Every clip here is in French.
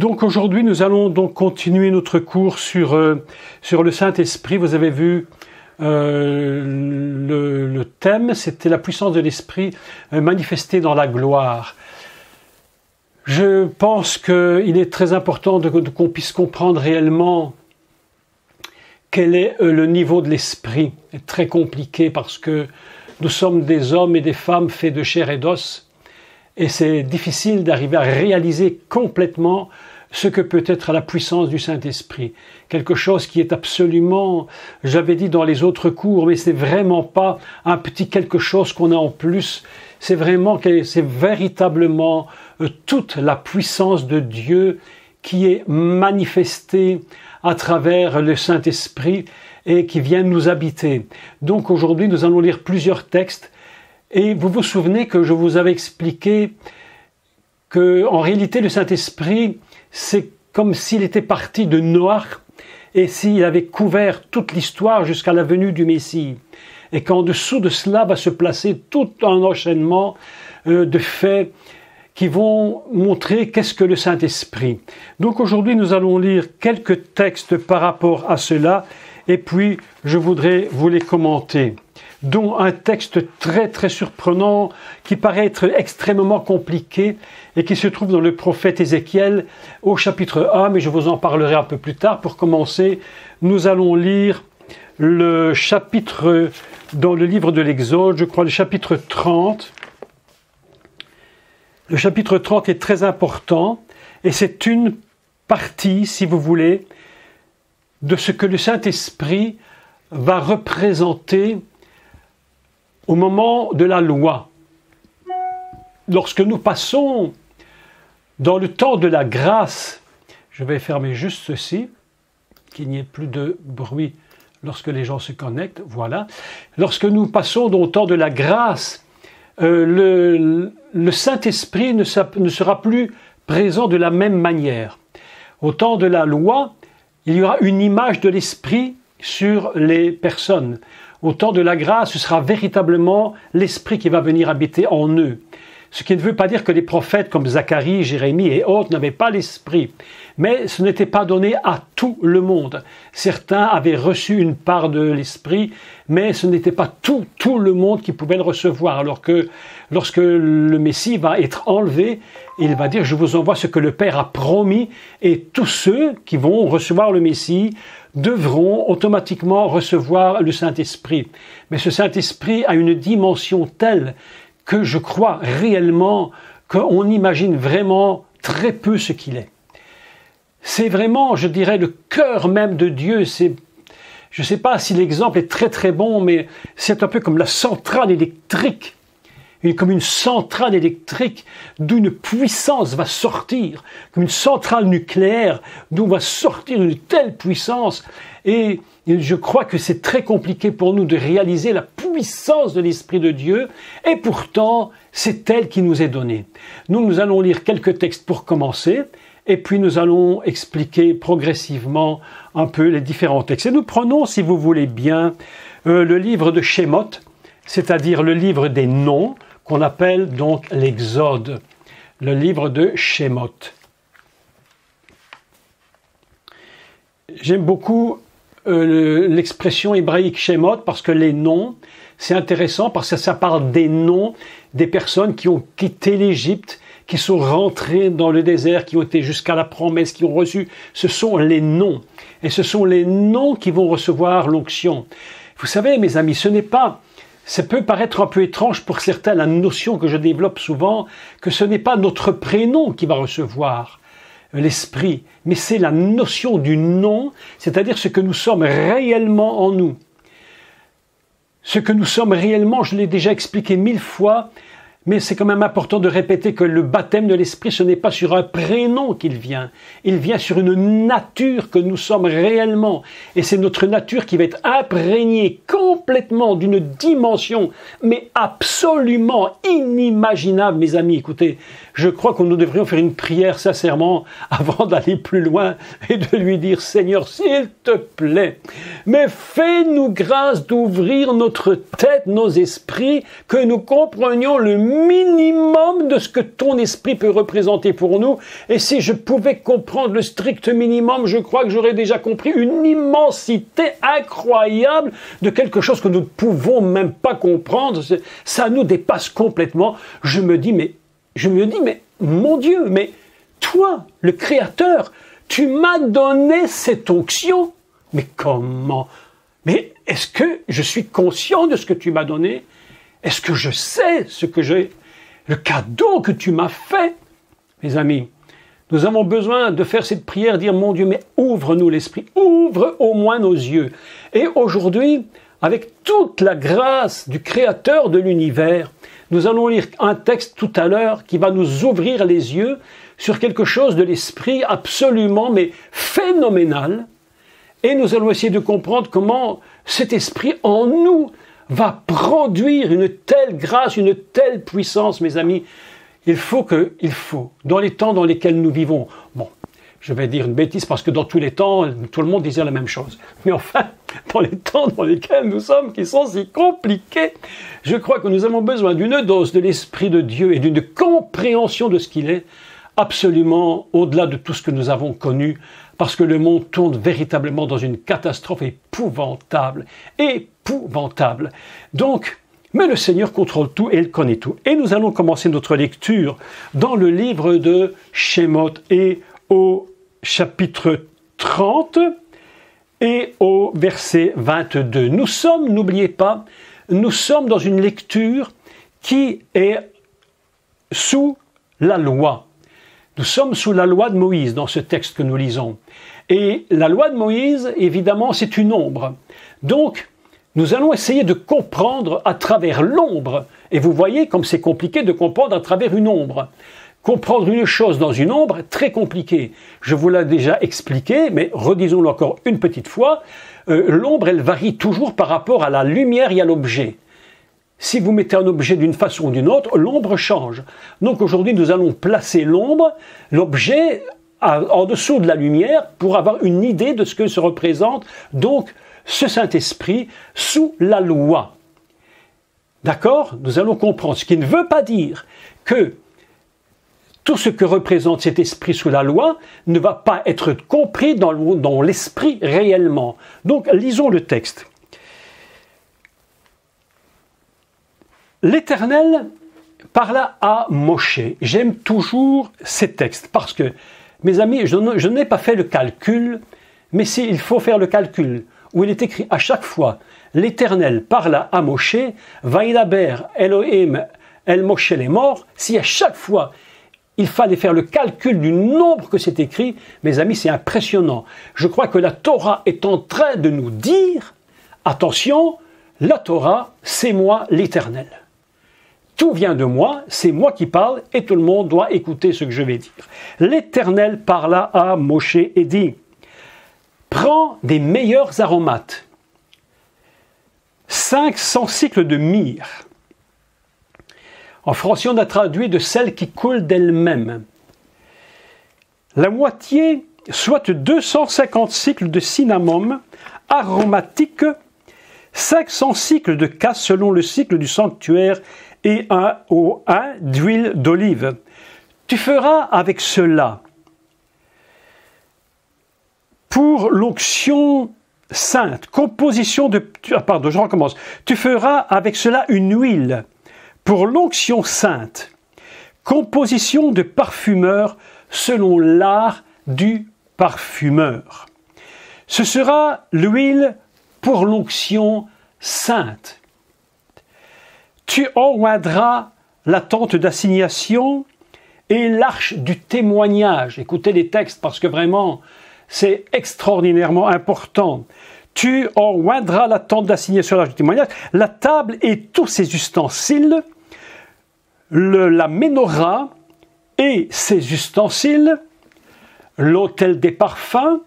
Donc aujourd'hui, nous allons donc continuer notre cours sur le Saint-Esprit. Vous avez vu le thème, c'était la puissance de l'Esprit manifestée dans la gloire. Je pense qu'il est très important qu'on puisse comprendre réellement quel est le niveau de l'Esprit. C'est très compliqué parce que nous sommes des hommes et des femmes faits de chair et d'os. Et c'est difficile d'arriver à réaliser complètement ce que peut être la puissance du Saint-Esprit. Quelque chose qui est absolument, j'avais dit dans les autres cours, mais c'est vraiment pas un petit quelque chose qu'on a en plus. C'est véritablement toute la puissance de Dieu qui est manifestée à travers le Saint-Esprit et qui vient nous habiter. Donc aujourd'hui, nous allons lire plusieurs textes. Et vous vous souvenez que je vous avais expliqué que, en réalité, le Saint-Esprit, c'est comme s'il était parti de Noach et s'il avait couvert toute l'histoire jusqu'à la venue du Messie. Et qu'en dessous de cela va se placer tout un enchaînement de faits qui vont montrer qu'est-ce que le Saint-Esprit. Donc aujourd'hui, nous allons lire quelques textes par rapport à cela et puis je voudrais vous les commenter, dont un texte très très surprenant qui paraît être extrêmement compliqué et qui se trouve dans le prophète Ézéchiel au chapitre 1, mais je vous en parlerai un peu plus tard. Pour commencer, nous allons lire le chapitre dans le livre de l'Exode, je crois le chapitre 30. Le chapitre 30 est très important et c'est une partie, si vous voulez, de ce que le Saint-Esprit va représenter au moment de la loi. Lorsque nous passons dans le temps de la grâce, je vais fermer juste ceci, qu'il n'y ait plus de bruit lorsque les gens se connectent, voilà. Lorsque nous passons dans le temps de la grâce, le Saint-Esprit ne sera plus présent de la même manière. Au temps de la loi, il y aura une image de l'Esprit sur les personnes. Au temps de la grâce, ce sera véritablement l'Esprit qui va venir habiter en eux. Ce qui ne veut pas dire que les prophètes comme Zacharie, Jérémie et autres n'avaient pas l'Esprit. Mais ce n'était pas donné à tout le monde. Certains avaient reçu une part de l'Esprit, mais ce n'était pas tout le monde qui pouvait le recevoir. Alors que lorsque le Messie va être enlevé, il va dire « Je vous envoie ce que le Père a promis » et tous ceux qui vont recevoir le Messie devront automatiquement recevoir le Saint-Esprit. Mais ce Saint-Esprit a une dimension telle que je crois réellement qu'on imagine vraiment très peu ce qu'il est. C'est vraiment, je dirais, le cœur même de Dieu. Je ne sais pas si l'exemple est très très bon, mais c'est un peu comme la centrale électrique. Comme une centrale électrique d'où une puissance va sortir, comme une centrale nucléaire d'où va sortir une telle puissance. Et je crois que c'est très compliqué pour nous de réaliser la puissance de l'Esprit de Dieu, et pourtant, c'est elle qui nous est donnée. Nous allons lire quelques textes pour commencer, et puis nous allons expliquer progressivement un peu les différents textes. Et nous prenons, si vous voulez bien, le livre de Shemot, c'est-à-dire le livre des noms, qu'on appelle donc l'Exode, le livre de Shemot. J'aime beaucoup l'expression hébraïque Shemot parce que les noms, c'est intéressant parce que ça parle des noms des personnes qui ont quitté l'Égypte, qui sont rentrées dans le désert, qui ont été jusqu'à la promesse, qui ont reçu. Ce sont les noms. Et ce sont les noms qui vont recevoir l'onction. Vous savez, mes amis, ce n'est pas... Ça peut paraître un peu étrange pour certains, la notion que je développe souvent, que ce n'est pas notre prénom qui va recevoir l'Esprit, mais c'est la notion du nom, c'est-à-dire ce que nous sommes réellement en nous. Ce que nous sommes réellement, je l'ai déjà expliqué 1000 fois, mais c'est quand même important de répéter que le baptême de l'Esprit, ce n'est pas sur un prénom qu'il vient. Il vient sur une nature que nous sommes réellement. Et c'est notre nature qui va être imprégnée complètement d'une dimension, mais absolument inimaginable, mes amis. Écoutez, je crois que nous devrions faire une prière sincèrement avant d'aller plus loin et de lui dire « Seigneur, s'il te plaît, mais fais-nous grâce d'ouvrir notre tête, nos esprits, que nous comprenions le minimum de ce que ton esprit peut représenter pour nous. Et si je pouvais comprendre le strict minimum, je crois que j'aurais déjà compris une immensité incroyable de quelque chose que nous ne pouvons même pas comprendre. Ça nous dépasse complètement. Je me dis, mais mon Dieu, mais toi, le Créateur, tu m'as donné cette onction. Mais comment? Mais est-ce que je suis conscient de ce que tu m'as donné? Est-ce que je sais ce que j'ai, le cadeau que tu m'as fait? Mes amis, nous avons besoin de faire cette prière, dire, mon Dieu, mais ouvre-nous l'esprit, ouvre au moins nos yeux. Et aujourd'hui, avec toute la grâce du Créateur de l'univers, nous allons lire un texte tout à l'heure qui va nous ouvrir les yeux sur quelque chose de l'esprit absolument, mais phénoménal. Et nous allons essayer de comprendre comment cet esprit en nous va produire une telle grâce, une telle puissance, mes amis. Il faut, dans les temps dans lesquels nous vivons, bon, je vais dire une bêtise parce que dans tous les temps, tout le monde disait la même chose. Mais enfin, dans les temps dans lesquels nous sommes, qui sont si compliqués, je crois que nous avons besoin d'une dose de l'Esprit de Dieu et d'une compréhension de ce qu'il est, absolument au-delà de tout ce que nous avons connu, parce que le monde tourne véritablement dans une catastrophe épouvantable, épouvantable. Donc, mais le Seigneur contrôle tout et il connaît tout. Et nous allons commencer notre lecture dans le livre de Shemot et au chapitre 30 et au verset 22. Nous sommes, n'oubliez pas, nous sommes dans une lecture qui est sous la loi. Nous sommes sous la loi de Moïse dans ce texte que nous lisons. Et la loi de Moïse, évidemment, c'est une ombre. Donc, nous allons essayer de comprendre à travers l'ombre. Et vous voyez comme c'est compliqué de comprendre à travers une ombre. Comprendre une chose dans une ombre, très compliqué. Je vous l'ai déjà expliqué, mais redisons-le encore une petite fois. L'ombre, elle varie toujours par rapport à la lumière et à l'objet. Si vous mettez un objet d'une façon ou d'une autre, l'ombre change. Donc aujourd'hui, nous allons placer l'ombre, l'objet, en dessous de la lumière pour avoir une idée de ce que se représente donc ce Saint-Esprit sous la loi. D'accord? Nous allons comprendre. Ce qui ne veut pas dire que tout ce que représente cet esprit sous la loi ne va pas être compris dans l'esprit réellement. Donc lisons le texte. L'Éternel parla à Moshe. J'aime toujours ces textes parce que, mes amis, je n'ai pas fait le calcul, mais il faut faire le calcul, où il est écrit à chaque fois, l'Éternel parla à Moshe, Vaidaber Elohim El Moshe les morts, si à chaque fois il fallait faire le calcul du nombre que c'est écrit, mes amis, c'est impressionnant. Je crois que la Torah est en train de nous dire, attention, la Torah, c'est moi l'Éternel. Tout vient de moi, c'est moi qui parle et tout le monde doit écouter ce que je vais dire. L'Éternel parla à Moshe et dit, prends des meilleurs aromates, 500 cycles de myrrhe. En français, on a traduit de celle qui coule d'elle-même. La moitié, soit 250 cycles de cinnamome aromatique, 500 cycles de casse selon le cycle du sanctuaire et un d'huile d'olive. Tu feras avec cela, pour l'onction sainte, composition de... Pardon, je recommence. Tu feras avec cela une huile, pour l'onction sainte, composition de parfumeur selon l'art du parfumeur. Ce sera l'huile pour l'onction sainte. Tu oindras la tente d'assignation et l'arche du témoignage. Écoutez les textes parce que vraiment, c'est extraordinairement important. Tu oindras la tente d'assignation et l'arche du témoignage, la table et tous ses ustensiles, la menorah et ses ustensiles, l'autel des parfums,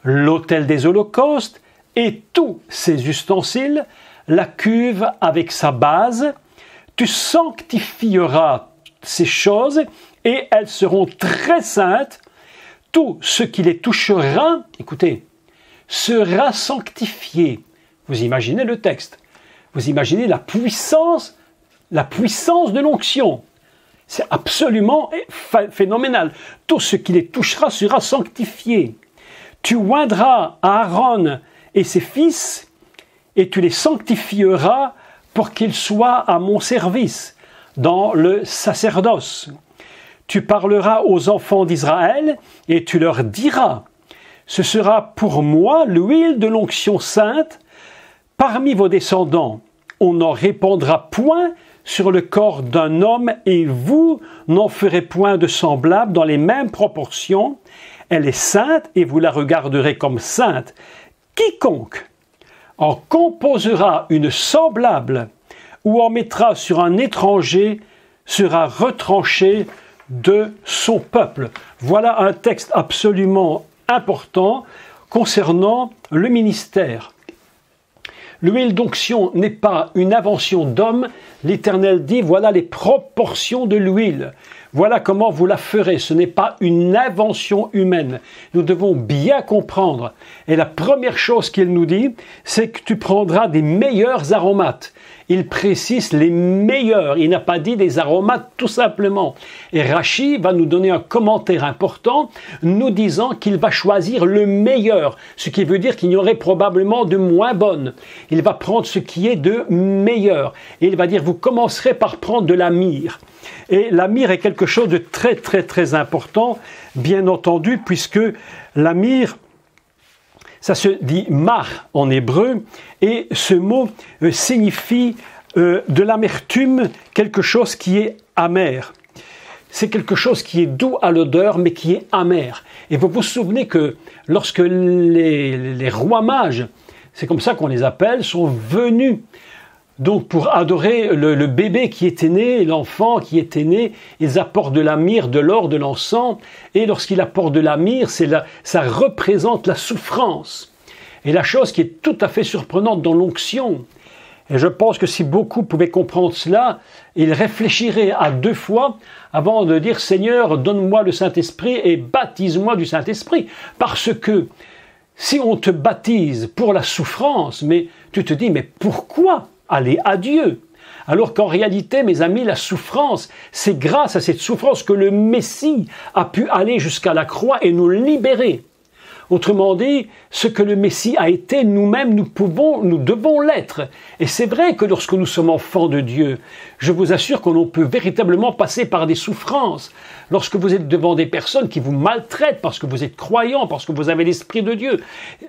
l'autel des holocaustes et tous ses ustensiles, la cuve avec sa base. Tu sanctifieras ces choses et elles seront très saintes. Tout ce qui les touchera, écoutez, sera sanctifié. Vous imaginez le texte, vous imaginez la puissance la puissance de l'onction. C'est absolument phénoménal. Tout ce qui les touchera sera sanctifié. Tu oindras Aaron et ses fils, et tu les sanctifieras pour qu'ils soient à mon service dans le sacerdoce. Tu parleras aux enfants d'Israël et tu leur diras, ce sera pour moi l'huile de l'onction sainte parmi vos descendants. On n'en répandra point sur le corps d'un homme et vous n'en ferez point de semblable dans les mêmes proportions. Elle est sainte et vous la regarderez comme sainte. Quiconque en composera une semblable ou en mettra sur un étranger sera retranché de son peuple. Voilà un texte absolument important concernant le ministère. L'huile d'onction n'est pas une invention d'homme. L'Éternel dit, voilà les proportions de l'huile. Voilà comment vous la ferez. Ce n'est pas une invention humaine. Nous devons bien comprendre. Et la première chose qu'il nous dit, c'est que tu prendras des meilleurs aromates. Il précise les meilleurs. Il n'a pas dit des aromates tout simplement. Et Rachi va nous donner un commentaire important, nous disant qu'il va choisir le meilleur. Ce qui veut dire qu'il y aurait probablement de moins bonnes. Il va prendre ce qui est de meilleur. Et il va dire, vous commencerez par prendre de la myrrhe. Et la myrrhe est quelque chose de très très très important, bien entendu, puisque la myrrhe, ça se dit mar en hébreu, et ce mot signifie de l'amertume, quelque chose qui est amer. C'est quelque chose qui est doux à l'odeur, mais qui est amer. Et vous vous souvenez que lorsque les rois mages, c'est comme ça qu'on les appelle, sont venus donc pour adorer le bébé qui était né, l'enfant qui était né, ils apportent de la myrrhe, de l'or, de l'encens, et lorsqu'ils apportent de la myrrhe, ça représente la souffrance. Et la chose qui est tout à fait surprenante dans l'onction, et je pense que si beaucoup pouvaient comprendre cela, ils réfléchiraient à 2 fois avant de dire « Seigneur, donne-moi le Saint-Esprit et baptise-moi du Saint-Esprit ». Parce que si on te baptise pour la souffrance, mais tu te dis « Mais pourquoi aller à Dieu ?» Alors qu'en réalité, mes amis, la souffrance, c'est grâce à cette souffrance que le Messie a pu aller jusqu'à la croix et nous libérer. Autrement dit, ce que le Messie a été, nous-mêmes, nous devons l'être. Et c'est vrai que lorsque nous sommes enfants de Dieu, je vous assure qu'on peut véritablement passer par des souffrances. Lorsque vous êtes devant des personnes qui vous maltraitent parce que vous êtes croyant, parce que vous avez l'Esprit de Dieu.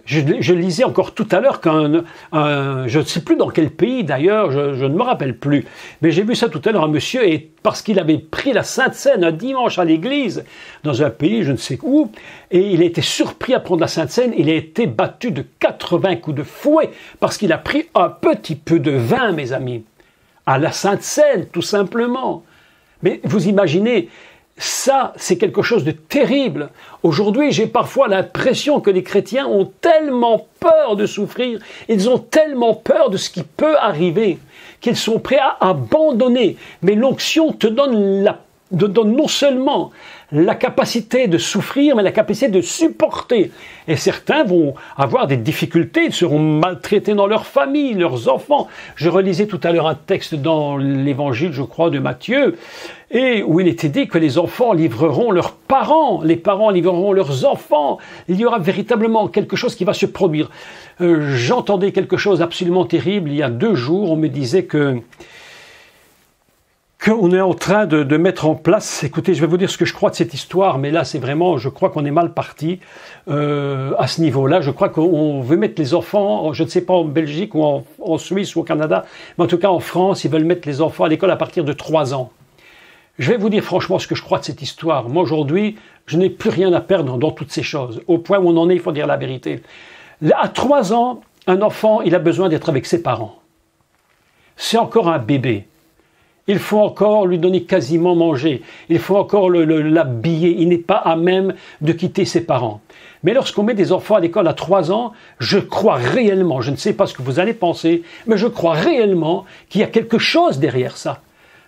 Je lisais encore tout à l'heure je ne sais plus dans quel pays d'ailleurs, je ne me rappelle plus, mais j'ai vu ça tout à l'heure, un monsieur, et parce qu'il avait pris la Sainte Seine un dimanche à l'église, dans un pays, je ne sais où, et il a été surpris à prendre la Sainte Seine, il a été battu de 80 coups de fouet, parce qu'il a pris un petit peu de vin, mes amis, à la Sainte Seine, tout simplement. Mais vous imaginez, ça, c'est quelque chose de terrible. Aujourd'hui, j'ai parfois l'impression que les chrétiens ont tellement peur de souffrir, ils ont tellement peur de ce qui peut arriver, qu'ils sont prêts à abandonner. Mais l'onction te donne non seulement la capacité de souffrir, mais la capacité de supporter. Et certains vont avoir des difficultés, ils seront maltraités dans leur famille, leurs enfants. Je relisais tout à l'heure un texte dans l'évangile, je crois, de Matthieu, et où il était dit que les enfants livreront leurs parents, les parents livreront leurs enfants. Il y aura véritablement quelque chose qui va se produire. J'entendais quelque chose d'absolument terrible. Il y a 2 jours, on me disait qu'on est en train de mettre en place, écoutez, je vais vous dire ce que je crois de cette histoire, mais là c'est vraiment, je crois qu'on est mal parti à ce niveau-là. Je crois qu'on veut mettre les enfants, je ne sais pas en Belgique ou en Suisse ou au Canada, mais en tout cas en France, ils veulent mettre les enfants à l'école à partir de 3 ans. Je vais vous dire franchement ce que je crois de cette histoire. Moi aujourd'hui, je n'ai plus rien à perdre dans toutes ces choses. Au point où on en est, il faut dire la vérité. À 3 ans, un enfant, il a besoin d'être avec ses parents. C'est encore un bébé. Il faut encore lui donner quasiment manger. Il faut encore l'habiller. Il n'est pas à même de quitter ses parents. Mais lorsqu'on met des enfants à l'école à 3 ans, je crois réellement, je ne sais pas ce que vous allez penser, mais je crois réellement qu'il y a quelque chose derrière ça.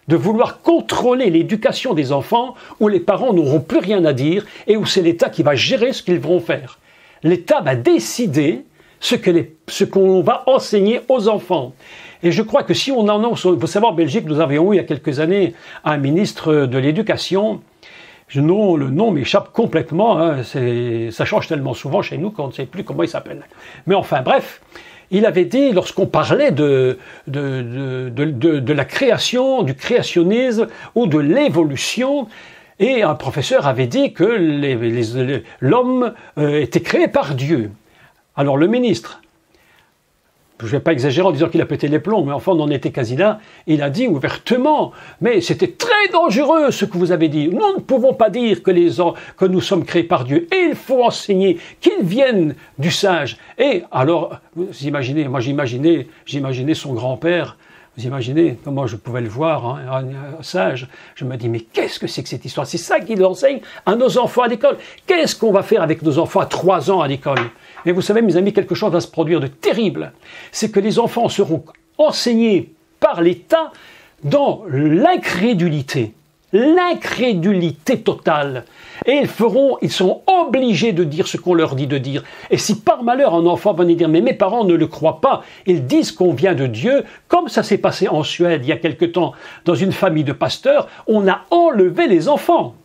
De vouloir contrôler l'éducation des enfants où les parents n'auront plus rien à dire et où c'est l'État qui va gérer ce qu'ils vont faire. L'État va décider ce qu'on va enseigner aux enfants. Et je crois que si on en a, il faut savoir, en Belgique, nous avions eu il y a quelques années un ministre de l'Éducation. Le nom m'échappe complètement, hein, ça change tellement souvent chez nous qu'on ne sait plus comment il s'appelle. Mais enfin, bref, il avait dit, lorsqu'on parlait de la création, du créationnisme ou de l'évolution, et un professeur avait dit que l'homme était créé par Dieu. Alors le ministre, je ne vais pas exagérer en disant qu'il a pété les plombs, mais enfin on en était quasi là, il a dit ouvertement, mais c'était très dangereux ce que vous avez dit. Nous ne pouvons pas dire que nous sommes créés par Dieu. Et il faut enseigner qu'ils viennent du sage. Et alors, vous imaginez, moi j'imaginais son grand-père, vous imaginez comment je pouvais le voir, hein, un sage. Je me dis, mais qu'est-ce que c'est que cette histoire? C'est ça qu'il enseigne à nos enfants à l'école. Qu'est-ce qu'on va faire avec nos enfants à 3 ans à l'école? Et vous savez, mes amis, quelque chose va se produire de terrible. C'est que les enfants seront enseignés par l'État dans l'incrédulité. L'incrédulité totale. Et ils seront obligés de dire ce qu'on leur dit de dire. Et si par malheur un enfant va dire « mais mes parents ne le croient pas », ils disent qu'on vient de Dieu, comme ça s'est passé en Suède il y a quelque temps, dans une famille de pasteurs, on a enlevé les enfants.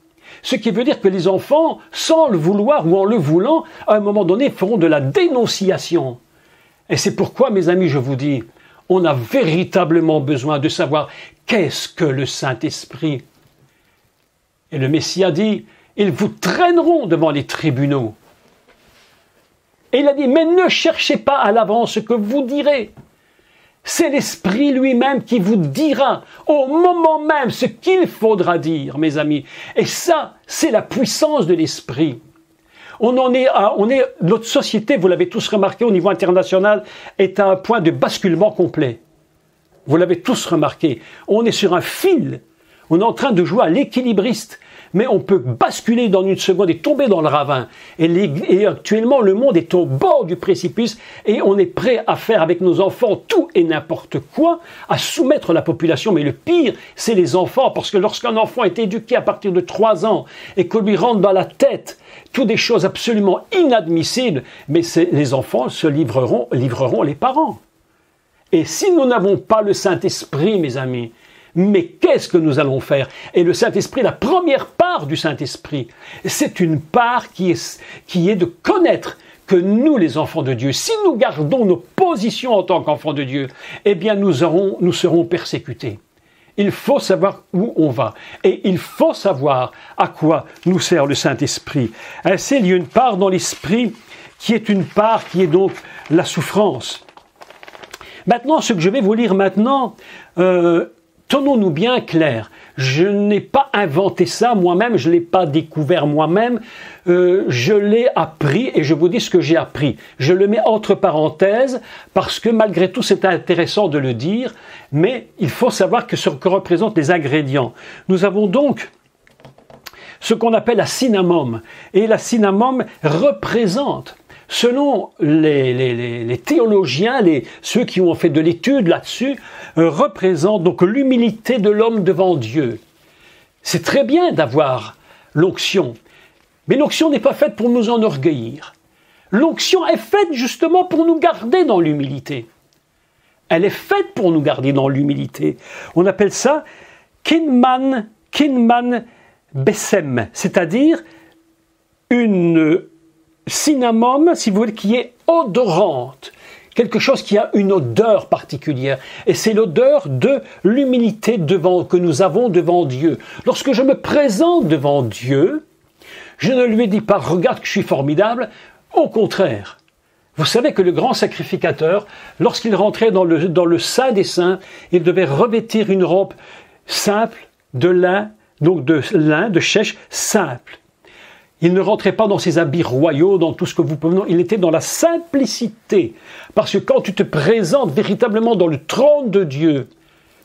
Ce qui veut dire que les enfants, sans le vouloir ou en le voulant, à un moment donné, feront de la dénonciation. Et c'est pourquoi, mes amis, je vous dis, on a véritablement besoin de savoir qu'est-ce que le Saint-Esprit. Et le Messie a dit, ils vous traîneront devant les tribunaux. Et il a dit, mais ne cherchez pas à l'avance ce que vous direz. C'est l'Esprit lui-même qui vous dira au moment même ce qu'il faudra dire, mes amis. Et ça, c'est la puissance de l'Esprit. Notre société, vous l'avez tous remarqué au niveau international, est à un point de basculement complet. Vous l'avez tous remarqué. On est sur un fil. On est en train de jouer à l'équilibriste. Mais on peut basculer dans une seconde et tomber dans le ravin. Et actuellement, le monde est au bord du précipice et on est prêt à faire avec nos enfants tout et n'importe quoi, à soumettre la population. Mais le pire, c'est les enfants, parce que lorsqu'un enfant est éduqué à partir de 3 ans et qu'on lui rentre dans la tête toutes des choses absolument inadmissibles, mais les enfants se livreront les parents. Et si nous n'avons pas le Saint-Esprit, mes amis, mais qu'est-ce que nous allons faire? Et le Saint-Esprit, la première part du Saint-Esprit, c'est une part qui est de connaître que nous, les enfants de Dieu, si nous gardons nos positions en tant qu'enfants de Dieu, eh bien nous serons persécutés. Il faut savoir où on va. Et il faut savoir à quoi nous sert le Saint-Esprit. Ainsi, il y a une part dans l'Esprit qui est une part qui est donc la souffrance. Maintenant, ce que je vais vous lire maintenant, tenons-nous bien clairs, je n'ai pas inventé ça moi-même, je ne l'ai pas découvert moi-même, je l'ai appris et je vous dis ce que j'ai appris. Je le mets entre parenthèses parce que malgré tout c'est intéressant de le dire, mais il faut savoir ce que représentent les ingrédients. Nous avons donc ce qu'on appelle la cinnamome, et la cinnamome représente, selon les théologiens, ceux qui ont fait de l'étude là-dessus, représente donc l'humilité de l'homme devant Dieu. C'est très bien d'avoir l'onction, mais l'onction n'est pas faite pour nous enorgueillir. L'onction est faite justement pour nous garder dans l'humilité. Elle est faite pour nous garder dans l'humilité. On appelle ça kinman besem, c'est-à-dire une cinnamome, si vous voulez, qui est odorante, quelque chose qui a une odeur particulière, et c'est l'odeur de l'humilité que nous avons devant Dieu. Lorsque je me présente devant Dieu, je ne lui dis pas « regarde que je suis formidable », au contraire. Vous savez que le grand sacrificateur, lorsqu'il rentrait dans le Saint des Saints, il devait revêtir une robe simple de lin, donc de chèche simple. Il ne rentrait pas dans ses habits royaux, dans tout ce que vous pouvez... Non, il était dans la simplicité. Parce que quand tu te présentes véritablement dans le trône de Dieu,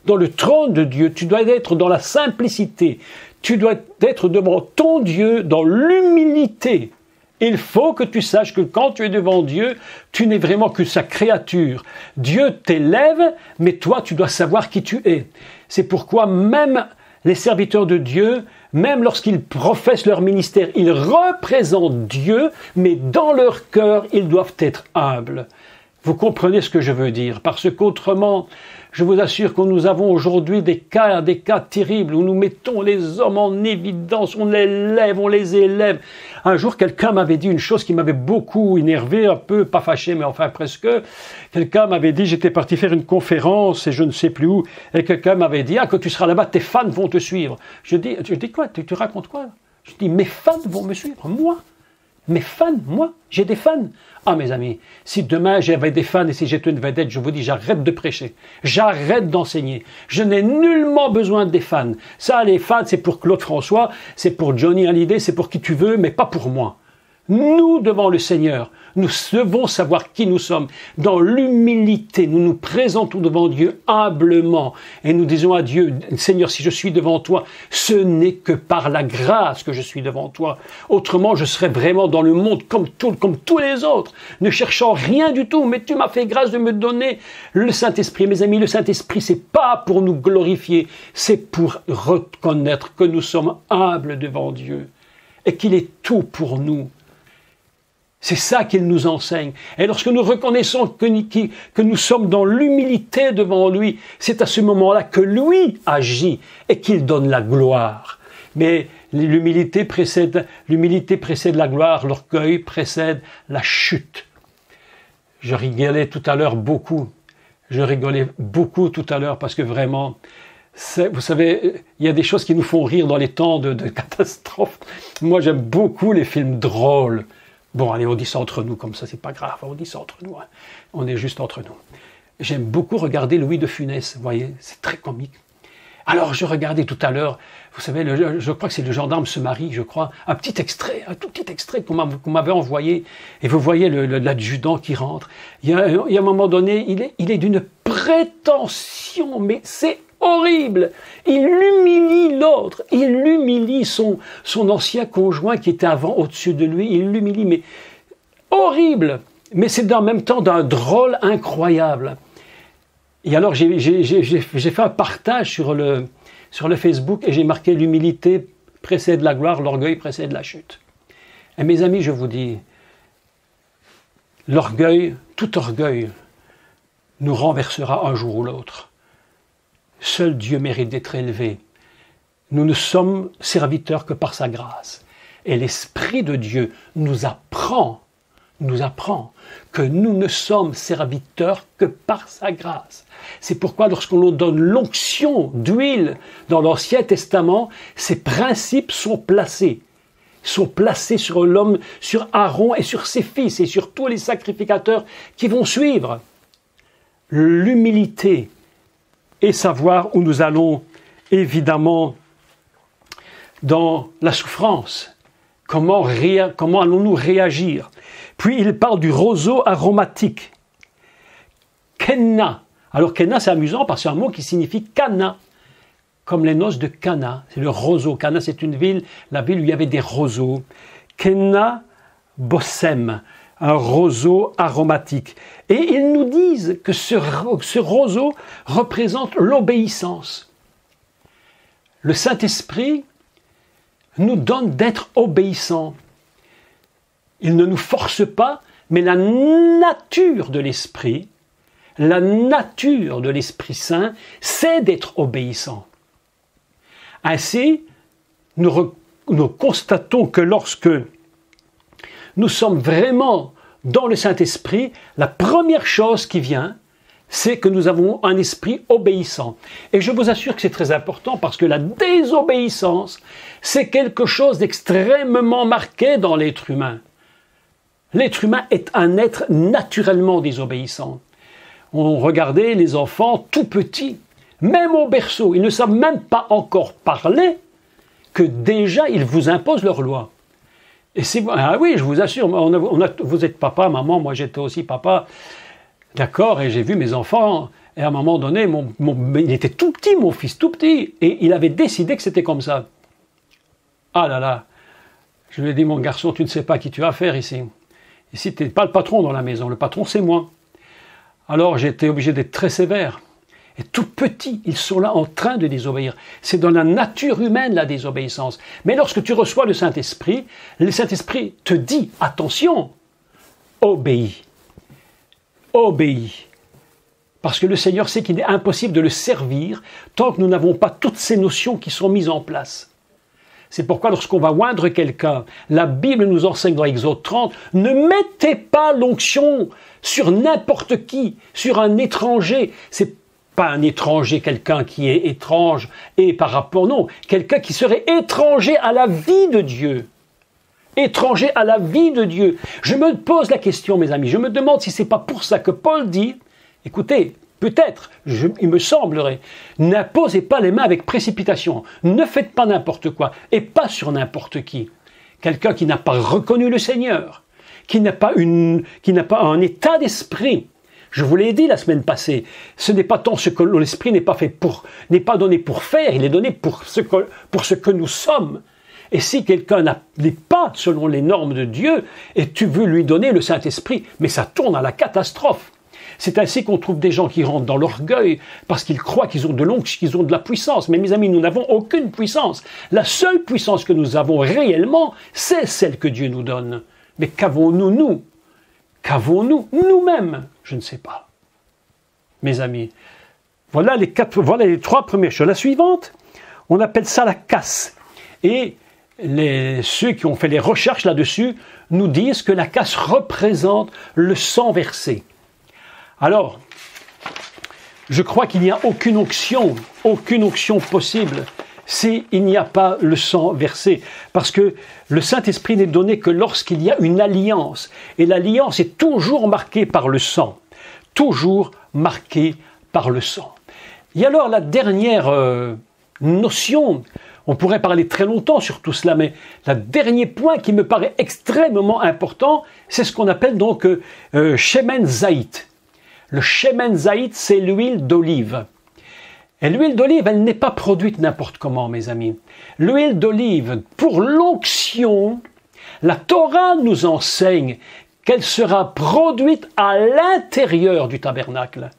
tu dois être dans la simplicité. Tu dois être devant ton Dieu dans l'humilité. Il faut que tu saches que quand tu es devant Dieu, tu n'es vraiment que sa créature. Dieu t'élève, mais toi, tu dois savoir qui tu es. C'est pourquoi même les serviteurs de Dieu même lorsqu'ils professent leur ministère, ils représentent Dieu, mais dans leur cœur, ils doivent être humbles. Vous comprenez ce que je veux dire? Parce qu'autrement, je vous assure que nous avons aujourd'hui des cas terribles où nous mettons les hommes en évidence, on les élève. Un jour, quelqu'un m'avait dit une chose qui m'avait beaucoup énervé, un peu, pas fâché, mais enfin presque. Quelqu'un m'avait dit, j'étais parti faire une conférence et je ne sais plus où, et quelqu'un m'avait dit, ah, quand tu seras là-bas, tes fans vont te suivre. Je dis quoi? Tu racontes quoi? Je dis, mes fans vont me suivre, moi? Mes fans, moi, j'ai des fans. Ah, mes amis, si demain j'avais des fans et si j'étais une vedette, je vous dis, j'arrête de prêcher, j'arrête d'enseigner. Je n'ai nullement besoin des fans. Ça, les fans, c'est pour Claude François, c'est pour Johnny Hallyday, c'est pour qui tu veux, mais pas pour moi. Nous, devant le Seigneur, nous devons savoir qui nous sommes. Dans l'humilité, nous nous présentons devant Dieu humblement et nous disons à Dieu, Seigneur, si je suis devant toi, ce n'est que par la grâce que je suis devant toi. Autrement, je serais vraiment dans le monde comme tous les autres, ne cherchant rien du tout. Mais tu m'as fait grâce de me donner le Saint-Esprit. Mes amis, le Saint-Esprit, c'est pas pour nous glorifier, c'est pour reconnaître que nous sommes humbles devant Dieu et qu'il est tout pour nous. C'est ça qu'il nous enseigne. Et lorsque nous reconnaissons que nous sommes dans l'humilité devant lui, c'est à ce moment-là que lui agit et qu'il donne la gloire. Mais l'humilité précède la gloire, l'orgueil précède la chute. Je rigolais tout à l'heure beaucoup. Tout à l'heure parce que vraiment, vous savez, il y a des choses qui nous font rire dans les temps de catastrophe. Moi, j'aime beaucoup les films drôles. Bon, allez, on dit ça entre nous, comme ça, c'est pas grave, on dit ça entre nous, hein. On est juste entre nous. J'aime beaucoup regarder Louis de Funès, vous voyez, c'est très comique. Alors, je regardais tout à l'heure, vous savez, je crois que c'est Le gendarme se marie, je crois, un tout petit extrait qu'on m'avait envoyé, et vous voyez l'adjudant qui rentre. Il y a un moment donné, il est d'une prétention, mais c'est horrible. Il humilie l'autre, il humilie son ancien conjoint qui était avant au-dessus de lui, il l'humilie, mais horrible. Mais c'est en même temps d'un drôle incroyable. Et alors j'ai fait un partage sur le Facebook et j'ai marqué l'humilité précède la gloire, l'orgueil précède la chute. Et mes amis, je vous dis, l'orgueil, tout orgueil, nous renversera un jour ou l'autre. Seul Dieu mérite d'être élevé. Nous ne sommes serviteurs que par sa grâce. Et l'Esprit de Dieu nous apprend que nous ne sommes serviteurs que par sa grâce. C'est pourquoi lorsqu'on nous donne l'onction d'huile dans l'Ancien Testament, ces principes sont placés sur l'homme, sur Aaron et sur ses fils et sur tous les sacrificateurs qui vont suivre. L'humilité et savoir où nous allons, évidemment, dans la souffrance. Comment allons-nous réagir? Puis il parle du roseau aromatique. Kenna. Alors Kenna, c'est amusant parce que c'est un mot qui signifie Cana, comme les noces de Cana. C'est le roseau. Cana, c'est la ville où il y avait des roseaux. Kenna bossem, un roseau aromatique. Et ils nous disent que ce roseau représente l'obéissance. Le Saint-Esprit nous donne d'être obéissants. Il ne nous force pas, mais la nature de l'Esprit Saint, c'est d'être obéissant. Ainsi, nous constatons que lorsque nous sommes vraiment dans le Saint-Esprit, la première chose qui vient, c'est que nous avons un esprit obéissant. Et je vous assure que c'est très important parce que la désobéissance, c'est quelque chose d'extrêmement marqué dans l'être humain. L'être humain est un être naturellement désobéissant. On regardait les enfants tout petits, même au berceau, ils ne savent même pas encore parler, que déjà ils vous imposent leurs lois. Et ah oui, je vous assure, vous êtes papa, maman, moi j'étais aussi papa, d'accord, et j'ai vu mes enfants, et à un moment donné, il était tout petit, mon fils, tout petit, et il avait décidé que c'était comme ça. Ah là là, je lui ai dit, mon garçon, tu ne sais pas qui tu as affaire ici. Ici, tu n'es pas le patron dans la maison, le patron c'est moi. Alors j'étais obligé d'être très sévère. Et tout petits, ils sont là en train de désobéir. C'est dans la nature humaine la désobéissance. Mais lorsque tu reçois le Saint-Esprit te dit, attention, obéis. Obéis. Parce que le Seigneur sait qu'il est impossible de le servir tant que nous n'avons pas toutes ces notions qui sont mises en place. C'est pourquoi lorsqu'on va oindre quelqu'un, la Bible nous enseigne dans Exode 30, ne mettez pas l'onction sur n'importe qui, sur un étranger. C'est pas un étranger, quelqu'un qui est étrange et par rapport, non, quelqu'un qui serait étranger à la vie de Dieu. Étranger à la vie de Dieu. Je me pose la question, mes amis, je me demande si c'est pas pour ça que Paul dit, écoutez, peut-être, il me semblerait, n'imposez pas les mains avec précipitation, ne faites pas n'importe quoi, et pas sur n'importe qui. Quelqu'un qui n'a pas reconnu le Seigneur, qui n'a pas un état d'esprit. Je vous l'ai dit la semaine passée, ce n'est pas tant ce que l'esprit n'est pas donné pour faire, il est donné pour ce que nous sommes. Et si quelqu'un n'est pas selon les normes de Dieu, et tu veux lui donner le Saint-Esprit, mais ça tourne à la catastrophe. C'est ainsi qu'on trouve des gens qui rentrent dans l'orgueil parce qu'ils croient qu'ils ont de l'onction, qu'ils ont de la puissance. Mais mes amis, nous n'avons aucune puissance. La seule puissance que nous avons réellement, c'est celle que Dieu nous donne. Mais qu'avons-nous, nous? Qu'avons-nous nous-mêmes? Je ne sais pas. Mes amis, voilà les trois premières choses. La suivante, on appelle ça la casse. Et ceux qui ont fait les recherches là-dessus nous disent que la casse représente le sang versé. Alors, je crois qu'il n'y a aucune onction possible s'il n'y a pas le sang versé. Parce que le Saint-Esprit n'est donné que lorsqu'il y a une alliance. Et l'alliance est toujours marquée par le sang. Toujours marquée par le sang. Et alors, la dernière notion, on pourrait parler très longtemps sur tout cela, mais le dernier point qui me paraît extrêmement important, c'est ce qu'on appelle donc Shemen Zayit. Le Shemen Zayit, c'est l'huile d'olive. Et l'huile d'olive, elle n'est pas produite n'importe comment, mes amis. L'huile d'olive, pour l'onction, la Torah nous enseigne qu'elle sera produite à l'intérieur du tabernacle.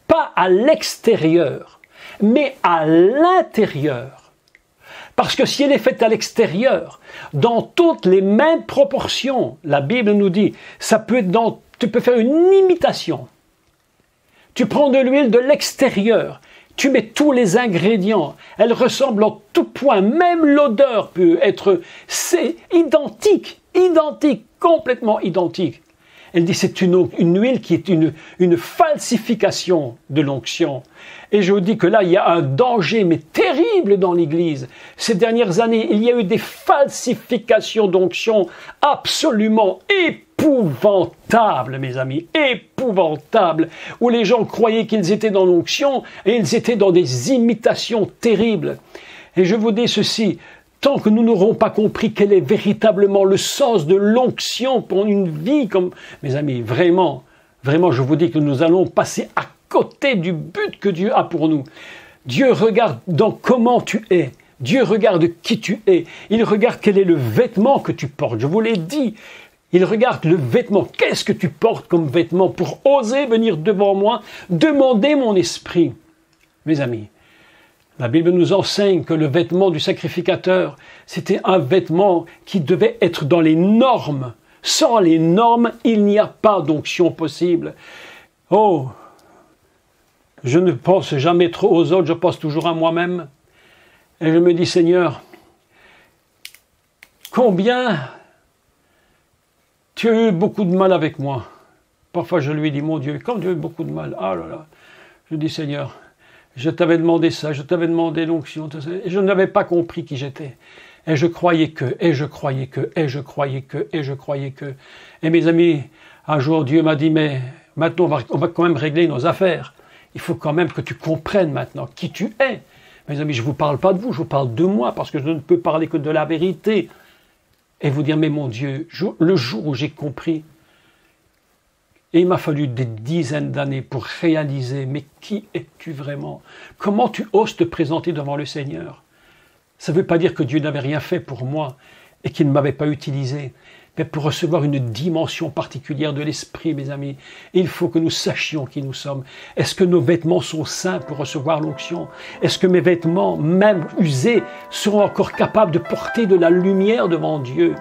Pas à l'extérieur, mais à l'intérieur. Parce que si elle est faite à l'extérieur, dans toutes les mêmes proportions, la Bible nous dit, ça peut être tu peux faire une imitation. Tu prends de l'huile de l'extérieur, tu mets tous les ingrédients, elle ressemble en tout point, même l'odeur peut être, c'est identique, complètement identique. Elle dit c'est une huile qui est une falsification de l'onction. Et je vous dis que là, il y a un danger, mais terrible dans l'Église. Ces dernières années, il y a eu des falsifications d'onction absolument épouvantables, mes amis, épouvantables, où les gens croyaient qu'ils étaient dans l'onction et ils étaient dans des imitations terribles. Et je vous dis ceci, tant que nous n'aurons pas compris quel est véritablement le sens de l'onction pour une vie comme... Mes amis, vraiment, je vous dis que nous allons passer à côté du but que Dieu a pour nous. Dieu regarde dans comment tu es. Dieu regarde qui tu es. Il regarde quel est le vêtement que tu portes. Je vous l'ai dit. Il regarde le vêtement. Qu'est-ce que tu portes comme vêtement pour oser venir devant moi, demander mon esprit? Mes amis, la Bible nous enseigne que le vêtement du sacrificateur, c'était un vêtement qui devait être dans les normes. Sans les normes, il n'y a pas d'onction possible. Oh, je ne pense jamais trop aux autres, je pense toujours à moi-même. Et je me dis, Seigneur, combien tu as eu beaucoup de mal avec moi. Parfois je lui dis, mon Dieu, comme tu as eu beaucoup de mal, ah là là. Je dis, Seigneur, je t'avais demandé ça, je t'avais demandé l'onction, et je n'avais pas compris qui j'étais. Et je croyais que, et je croyais que, et je croyais que, et je croyais que. Et mes amis, un jour Dieu m'a dit, mais maintenant on va quand même régler nos affaires. Il faut quand même que tu comprennes maintenant qui tu es. Mes amis, je ne vous parle pas de vous, je vous parle de moi, parce que je ne peux parler que de la vérité. Et vous dire, mais mon Dieu, le jour où j'ai compris, et il m'a fallu des dizaines d'années pour réaliser, mais qui es-tu vraiment? Comment tu oses te présenter devant le Seigneur? Ça ne veut pas dire que Dieu n'avait rien fait pour moi et qu'il ne m'avait pas utilisé. Mais pour recevoir une dimension particulière de l'esprit, mes amis, il faut que nous sachions qui nous sommes. Est-ce que nos vêtements sont sains pour recevoir l'onction? Est-ce que mes vêtements, même usés, seront encore capables de porter de la lumière devant Dieu?